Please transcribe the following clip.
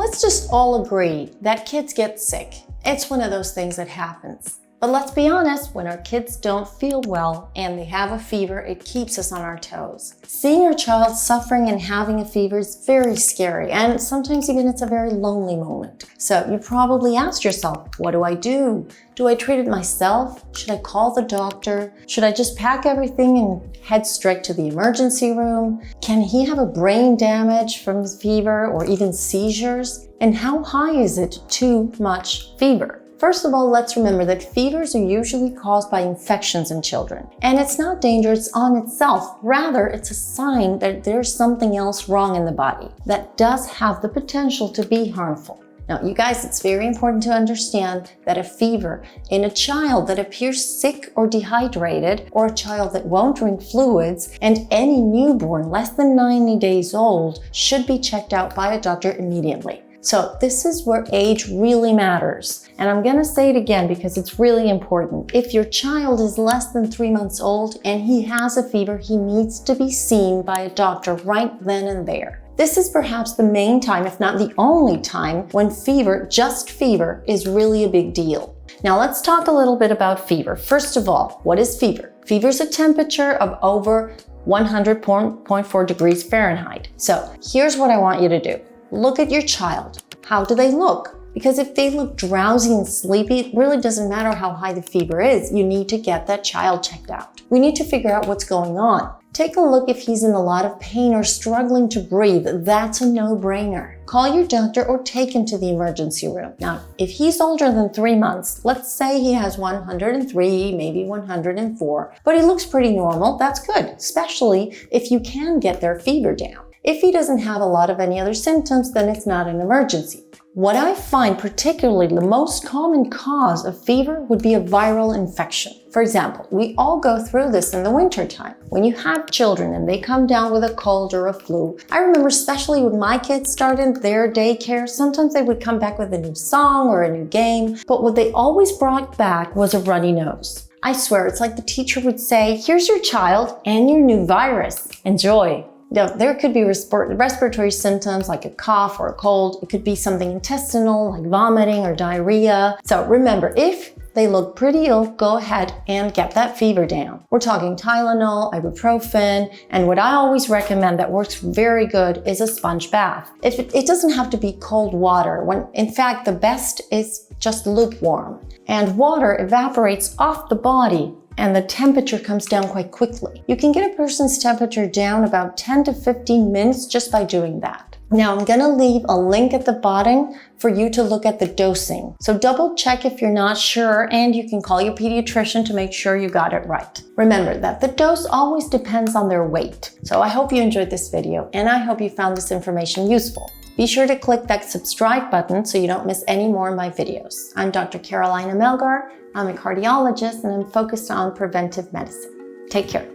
Let's just all agree that kids get sick. It's one of those things that happens. But let's be honest, when our kids don't feel well and they have a fever, it keeps us on our toes. Seeing your child suffering and having a fever is very scary, and sometimes even it's a very lonely moment. So you probably asked yourself, what do I do? Do I treat it myself? Should I call the doctor? Should I just pack everything and head straight to the emergency room? Can he have a brain damage from fever or even seizures? And how high is it too much fever? First of all, let's remember that fevers are usually caused by infections in children. And it's not dangerous on itself. Rather, it's a sign that there's something else wrong in the body that does have the potential to be harmful. Now, you guys, it's very important to understand that a fever in a child that appears sick or dehydrated, or a child that won't drink fluids, and any newborn less than 90 days old should be checked out by a doctor immediately. So this is where age really matters. And I'm gonna say it again because it's really important. If your child is less than 3 months old and he has a fever, he needs to be seen by a doctor right then and there. This is perhaps the main time, if not the only time, when fever, just fever, is really a big deal. Now let's talk a little bit about fever. First of all, what is fever? Fever is a temperature of over 100.4 degrees Fahrenheit. So here's what I want you to do. Look at your child. How do they look? Because if they look drowsy and sleepy, it really doesn't matter how high the fever is. You need to get that child checked out. We need to figure out what's going on. Take a look if he's in a lot of pain or struggling to breathe. That's a no-brainer. Call your doctor or take him to the emergency room. Now, if he's older than 3 months, let's say he has 103, maybe 104, but he looks pretty normal, that's good, especially if you can get their fever down. If he doesn't have a lot of any other symptoms, then it's not an emergency. What I find particularly the most common cause of fever would be a viral infection. For example, we all go through this in the wintertime. When you have children and they come down with a cold or a flu, I remember especially when my kids started their daycare, sometimes they would come back with a new song or a new game, but what they always brought back was a runny nose. I swear, it's like the teacher would say, here's your child and your new virus. Enjoy. Now, there could be respiratory symptoms like a cough or a cold. It could be something intestinal like vomiting or diarrhea. So remember, if they look pretty ill, go ahead and get that fever down. We're talking Tylenol, ibuprofen, and what I always recommend that works very good is a sponge bath. It doesn't have to be cold water. In fact, the best is just lukewarm. And water evaporates off the body and the temperature comes down quite quickly. You can get a person's temperature down about 10 to 15 minutes just by doing that. Now I'm gonna leave a link at the bottom for you to look at the dosing. So double check if you're not sure, and you can call your pediatrician to make sure you got it right. Remember that the dose always depends on their weight. So I hope you enjoyed this video, and I hope you found this information useful. Be sure to click that subscribe button so you don't miss any more of my videos. I'm Dr. Carolina Melgar. I'm a cardiologist and I'm focused on preventive medicine. Take care.